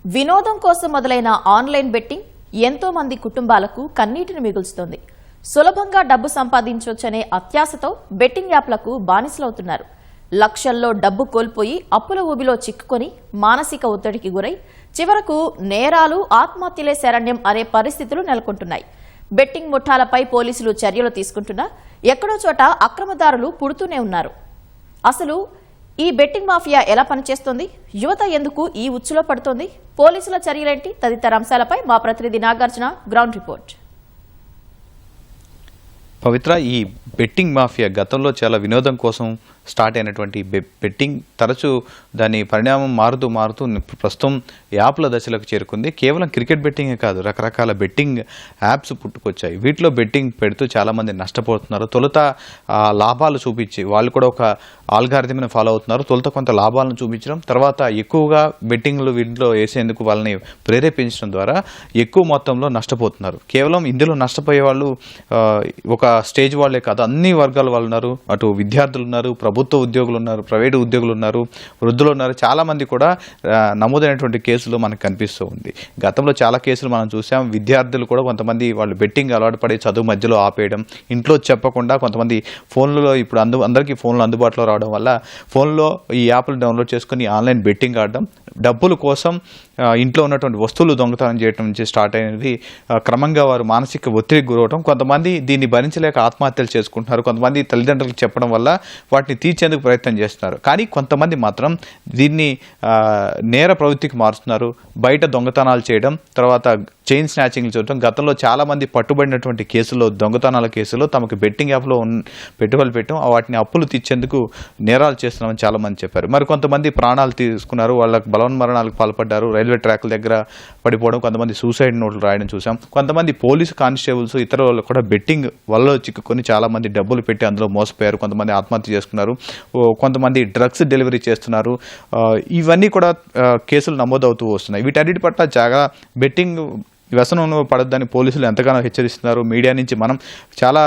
వినోదం కోసం మొదలైన ఆన్లైన్ బెట్టింగ్ ఎంతో మంది కుటుంబాలకు కన్నీటిని మిగుల్చుతోంది. సులభంగా డబ్బు సంపాదించొచ్చనే అత్యాశతో బెట్టింగ్ యాప్లకు బానిసలవుతున్నారు. లక్షల్లో డబ్బు కోల్పోయి అప్పుల ఊబిలో చిక్కుకొని మానసిక ఒత్తిడికి గురై చివరకు నేరాలు, ఆత్మహత్యలే శరణ్యం అనే పరిస్థితులు నెలకొంటున్నాయి. బెట్టింగ్ ముఠాలపై పోలీసులు చర్యలు తీసుకుంటున్నా ఎక్కడో చోట అక్రమదారులు పుడుతూనే ఉన్నారు. అసలు ఈ బెట్టింగ్ మాఫియా ఎలా పనిచేస్తోంది? యువత ఎందుకు ఈ ఉచ్చులో పడుతోంది? పోలీసుల చర్యలేంటి? తదితర అంశాలపై మా ప్రతినిధి నాగార్జున గ్రౌండ్ రిపోర్ట్. పవిత్ర, ఈ బెట్టింగ్ మాఫియా గతంలో చాలా వినోదం కోసం స్టార్ట్ అయినటువంటి బెట్టింగ్ తరచూ దాని పరిణామం మారుతూ ప్రస్తుతం యాప్ల దశలకు చేరుకుంది. కేవలం క్రికెట్ బెట్టింగే కాదు, రకరకాల బెట్టింగ్ యాప్స్ పుట్టుకొచ్చాయి. వీటిలో బెట్టింగ్ పెడుతూ చాలామంది నష్టపోతున్నారు. తొలుత లాభాలు చూపించి వాళ్ళు కూడా ఒక ఆల్గారిథంని ఫాలో అవుతున్నారు. తొలుత కొంత లాభాలను చూపించడం, తర్వాత ఎక్కువగా బెట్టింగ్లు వీటిలో వేసేందుకు వాళ్ళని ప్రేరేపించడం ద్వారా ఎక్కువ మొత్తంలో నష్టపోతున్నారు. కేవలం ఇందులో నష్టపోయే వాళ్ళు ఒక స్టేజ్ వాళ్ళే కాదు, అన్ని వర్గాల వాళ్ళు ఉన్నారు. అటు విద్యార్థులు ఉన్నారు, ప్రభుత్వ ఉద్యోగులు ఉన్నారు, ప్రైవేటు ఉద్యోగులు ఉన్నారు, వృద్ధులు ఉన్నారు. చాలామంది కూడా నమోదైనటువంటి కేసులు మనకు కనిపిస్తూ ఉంది. గతంలో చాలా కేసులు మనం చూసాం. విద్యార్థులు కూడా కొంతమంది వాళ్ళు బెట్టింగ్ అలవాటు పడి చదువు మధ్యలో ఆపేయడం, ఇంట్లో చెప్పకుండా కొంతమంది ఫోన్లలో ఇప్పుడు అందరికీ ఫోన్లు అందుబాటులో రావడం వల్ల ఫోన్లో ఈ యాప్లు డౌన్లోడ్ చేసుకుని ఆన్లైన్ బెట్టింగ్ ఆడడం, డబ్బుల కోసం ఇంట్లో ఉన్నటువంటి వస్తువులు దొంగతనం చేయడం నుంచి స్టార్ట్ అయినది. క్రమంగా వారు మానసిక ఒత్తిడికి గురవడం, కొంతమంది దీన్ని భరించలేక ఆత్మహత్యలు చేసుకుంటున్నారు. కొంతమంది తల్లిదండ్రులకు చెప్పడం వల్ల వాటిని తీర్చేందుకు ప్రయత్నం చేస్తున్నారు. కానీ కొంతమంది మాత్రం దీన్ని నేర ప్రవృత్తికి మారుస్తున్నారు. బయట దొంగతనాలు చేయడం, తర్వాత చైన్ స్నాచింగ్లు చూడటం. గతంలో చాలామంది పట్టుబడినటువంటి కేసుల్లో, దొంగతనాల కేసులో తమకు బెట్టింగ్ యాప్లో పెట్టుబడులు పెట్టడం, వాటిని అప్పులు తీర్చేందుకు నేరాలు చేస్తున్నామని చాలామంది చెప్పారు. మరి కొంతమంది ప్రాణాలు తీసుకున్నారు, వాళ్ళకు బలవన్మరణాలకు పాల్పడ్డారు, రైల్వే ట్రాక్ల దగ్గర పడిపోవడం, కొంతమంది సూసైడ్ నోట్లు రాయడం చూసాం. కొంతమంది పోలీసు కానిస్టేబుల్స్ ఇతర వాళ్ళు కూడా బెట్టింగ్ వల్ల చిక్కుకొని చాలామంది డబ్బులు పెట్టి అందులో మోసపోయారు. కొంతమంది ఆత్మహత్య చేసుకున్నారు, కొంతమంది డ్రగ్స్ డెలివరీ చేస్తున్నారు. ఇవన్నీ కూడా కేసులు నమోదవుతూ వస్తున్నాయి. వీటన్నిటి పట్ల చాలా బెట్టింగ్ వ్యసనం పడద్దని పోలీసులు ఎంతగానో హెచ్చరిస్తున్నారు. మీడియా నుంచి మనం చాలా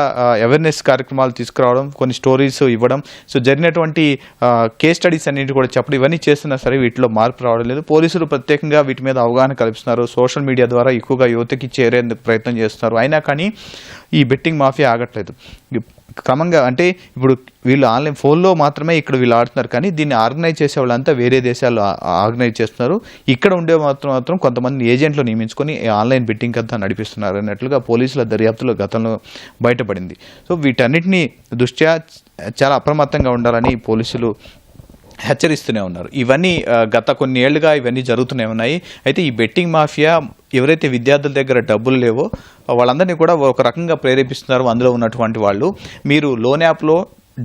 అవేర్నెస్ కార్యక్రమాలు తీసుకురావడం, కొన్ని స్టోరీస్ ఇవ్వడం, సో జరిగినటువంటి కేస్ స్టడీస్ అన్నింటి కూడా చెప్పడం, ఇవన్నీ చేస్తున్నా సరే వీటిలో మార్పు రావడం లేదు. పోలీసులు ప్రత్యేకంగా వీటి మీద అవగాహన కల్పిస్తున్నారు. సోషల్ మీడియా ద్వారా ఎక్కువగా యువతకి చేరేందుకు ప్రయత్నం చేస్తున్నారు. అయినా కానీ ఈ బెట్టింగ్ మాఫియా ఆగట్లేదు. క్రమంగా అంటే ఇప్పుడు వీళ్ళు ఆన్లైన్ ఫోన్లో మాత్రమే ఇక్కడ వీళ్ళు ఆడుతున్నారు, కానీ దీన్ని ఆర్గనైజ్ చేసే వాళ్ళంతా వేరే దేశాల్లో ఆర్గనైజ్ చేస్తున్నారు. ఇక్కడ ఉండే మాత్రం కొంతమంది ఏజెంట్లు నియమించుకొని ఆన్లైన్ బెట్టింగ్ అంతా నడిపిస్తున్నారు అన్నట్లుగా పోలీసుల దర్యాప్తులో గతంలో బయటపడింది. సో వీటన్నిటిని దృష్ట్యా చాలా అప్రమత్తంగా ఉండాలని పోలీసులు హెచ్చరిస్తూనే ఉన్నారు. ఇవన్నీ గత కొన్ని ఏళ్లుగా ఇవన్నీ జరుగుతూనే ఉన్నాయి. అయితే ఈ బెట్టింగ్ మాఫియా ఎవరైతే విద్యార్థుల దగ్గర డబ్బులు లేవో వాళ్ళందరినీ కూడా ఒక రకంగా ప్రేరేపిస్తున్నారు. అందులో ఉన్నటువంటి వాళ్ళు, మీరు లోన్ యాప్లో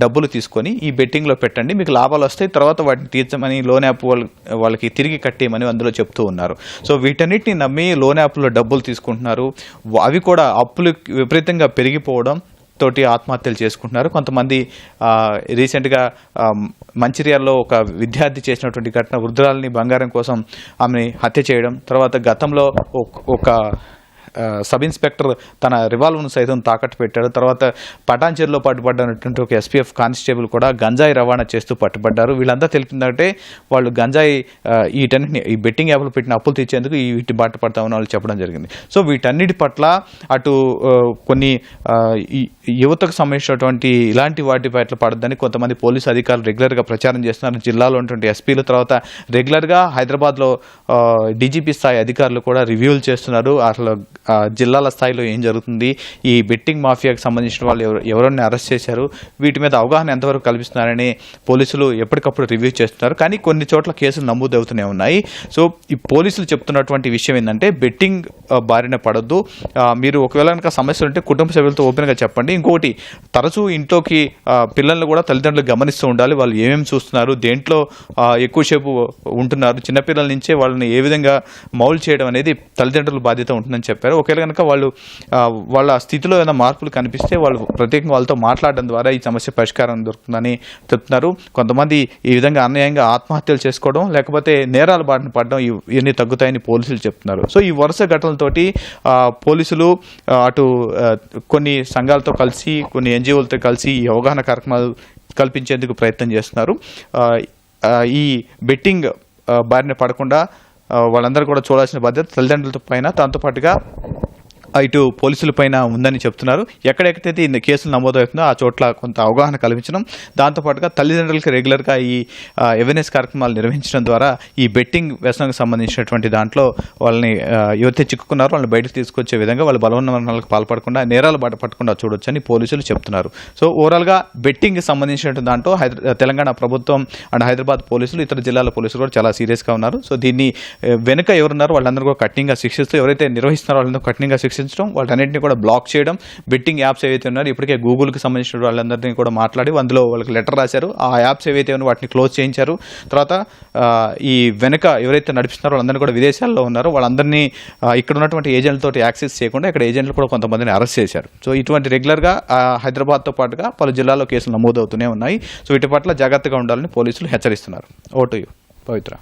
డబ్బులు తీసుకొని ఈ బెట్టింగ్లో పెట్టండి, మీకు లాభాలు వస్తాయి, తర్వాత వాటిని తీర్చమని లోన్ యాప్ వాళ్ళకి తిరిగి కట్టేయమని అందులో చెప్తూ ఉన్నారు. సో వీటన్నిటిని నమ్మి లోన్ యాప్లో డబ్బులు తీసుకుంటున్నారు. అవి కూడా అప్పులు విపరీతంగా పెరిగిపోవడం తోటి ఆత్మహత్యలు చేసుకుంటున్నారు. కొంతమంది రీసెంట్గా మంచిర్యాలలో ఒక విద్యార్థి చేసినటువంటి ఘటన, వృద్ధురాలని బంగారం కోసం ఆమెని హత్య చేయడం, తర్వాత గతంలో ఒక సబ్ ఇన్స్పెక్టర్ తన రివాల్వర్ను సైతం తాకట్టు పెట్టాడు. తర్వాత పటాన్చెరులో పట్టుబడినటువంటి ఒక ఎస్పీఎఫ్ కానిస్టేబుల్ కూడా గంజాయి రవాణా చేస్తూ పట్టుబడ్డారు. వీళ్ళంతా తెలిపిందంటే వాళ్ళు గంజాయి వీటన్నిటిని ఈ బెట్టింగ్ యాప్లు పెట్టిన అప్పులు తీర్చేందుకు వీటి బాట పడతామని వాళ్ళు చెప్పడం జరిగింది. సో వీటన్నిటి పట్ల అటు కొన్ని యువతకు సంబంధించినటువంటి ఇలాంటి వాటి పట్ల పడద్దని కొంతమంది పోలీసు అధికారులు రెగ్యులర్గా ప్రచారం చేస్తున్నారు. జిల్లాలో ఉన్నటువంటి ఎస్పీలు, తర్వాత రెగ్యులర్గా హైదరాబాద్లో డీజీపీ స్థాయి అధికారులు కూడా రివ్యూలు చేస్తున్నారు. అసలు జిల్లాల స్థాయిలో ఏం జరుగుతుంది, ఈ బెట్టింగ్ మాఫియాకి సంబంధించిన వాళ్ళు ఎవరైనా అరెస్ట్ చేశారు, వీటి మీద అవగాహన ఎంతవరకు కల్పిస్తున్నారని పోలీసులు ఎప్పటికప్పుడు రివ్యూ చేస్తున్నారు. కానీ కొన్ని చోట్ల కేసులు నమోదవుతూనే ఉన్నాయి. సో ఈ పోలీసులు చెప్తున్నటువంటి విషయం ఏంటంటే బెట్టింగ్ బారిన పడొద్దు, మీరు ఒకవేళ కనుక సమస్యలు ఉంటే కుటుంబ సభ్యులతో ఓపెన్గా చెప్పండి. ఇంకొకటి, తరచూ ఇంట్లోకి పిల్లలను కూడా తల్లిదండ్రులు గమనిస్తూ ఉండాలి. వాళ్ళు ఏమేమి చూస్తున్నారు, దేంట్లో ఎక్కువసేపు ఉంటున్నారు, చిన్నపిల్లల నుంచే వాళ్ళని ఏ విధంగా మౌల్డ్ చేయడం అనేది తల్లిదండ్రుల బాధ్యత ఉంటుందని చెప్పారు. ఒకవేళ కనుక వాళ్ళ స్థితిలో ఏదైనా మార్పులు కనిపిస్తే వాళ్ళు ప్రత్యేకంగా వాళ్ళతో మాట్లాడడం ద్వారా ఈ సమస్య పరిష్కారం దొరుకుతుందని చెప్తున్నారు. కొంతమంది ఈ విధంగా అన్యాయంగా ఆత్మహత్యలు చేసుకోవడం, లేకపోతే నేరాల బారిన పడడం ఇవన్నీ తగ్గుతాయని పోలీసులు చెప్తున్నారు. సో ఈ వరుస ఘటనలతోటి పోలీసులు అటు కొన్ని సంఘాలతో కలిసి, కొన్ని ఎన్జిఓలతో కలిసి ఈ అవగాహన కార్యక్రమాలు కల్పించేందుకు ప్రయత్నం చేస్తున్నారు. ఈ బెట్టింగ్ బారిన పడకుండా వాళ్ళందరూ కూడా చూడాల్సిన బాధ్యత తల్లిదండ్రులతో పైన, దాంతోపాటుగా ఇటు పోలీసుల పైన ఉందని చెప్తున్నారు. ఎక్కడెక్కడైతే ఈ కేసులు నమోదవుతుందో ఆ చోట్ల కొంత అవగాహన కల్పించడం, దాంతోపాటుగా తల్లిదండ్రులకి రెగ్యులర్గా ఈ అవేర్నెస్ కార్యక్రమాలు నిర్వహించడం ద్వారా ఈ బెట్టింగ్ వ్యసనానికి సంబంధించినటువంటి దాంట్లో వాళ్ళని ఎవరైతే చిక్కుకున్నారో వాళ్ళని బయటకు తీసుకొచ్చే విధంగా వాళ్ళు బలవన్మరణాలకు పాల్పడకుండా, నేరాలు పట్టకుండా చూడొచ్చని పోలీసులు చెప్తున్నారు. సో ఓవరాల్గా బెట్టింగ్కి సంబంధించినటువంటి దాంట్లో తెలంగాణ ప్రభుత్వం అండ్ హైదరాబాద్ పోలీసులు, ఇతర జిల్లాల పోలీసులు కూడా చాలా సీరియస్గా ఉన్నారు. సో దీన్ని వెనుక ఎవరున్నారో వాళ్ళందరూ కూడా కఠినంగా శిక్షిస్తూ, ఎవరైతే నిర్వహిస్తున్నారో వాళ్ళందరూ కఠినంగా శిక్షించడం, వాటన్నింటినీ కూడా బ్లాక్ చేయడం, బెట్టింగ్ యాప్స్ ఏవైతే ఉన్నారో ఇప్పటికే గూగుల్కి సంబంధించిన వాళ్ళందరినీ కూడా మాట్లాడి అందులో వాళ్ళకి లెటర్ రాశారు. ఆ యాప్స్ ఏవైతే ఉన్నాయో వాటిని క్లోజ్ చేయించారు. తర్వాత ఈ వెనుక ఎవరైతే నడిపిస్తున్నారో వాళ్ళందరినీ కూడా విదేశాల్లో ఉన్నారో వాళ్ళందరినీ ఇక్కడ ఉన్నటువంటి ఏజెంట్లతో యాక్సెస్ చేయకుండా ఇక్కడ ఏజెంట్లు కూడా కొంతమందిని అరెస్ట్ చేశారు. సో ఇటువంటి రెగ్యులర్గా హైదరాబాద్తో పాటుగా పలు జిల్లాల్లో కేసులు నమోదవుతూనే ఉన్నాయి. సో వీటి పట్ల జాగ్రత్తగా ఉండాలని పోలీసులు హెచ్చరిస్తున్నారు. ఓటు పవిత్ర.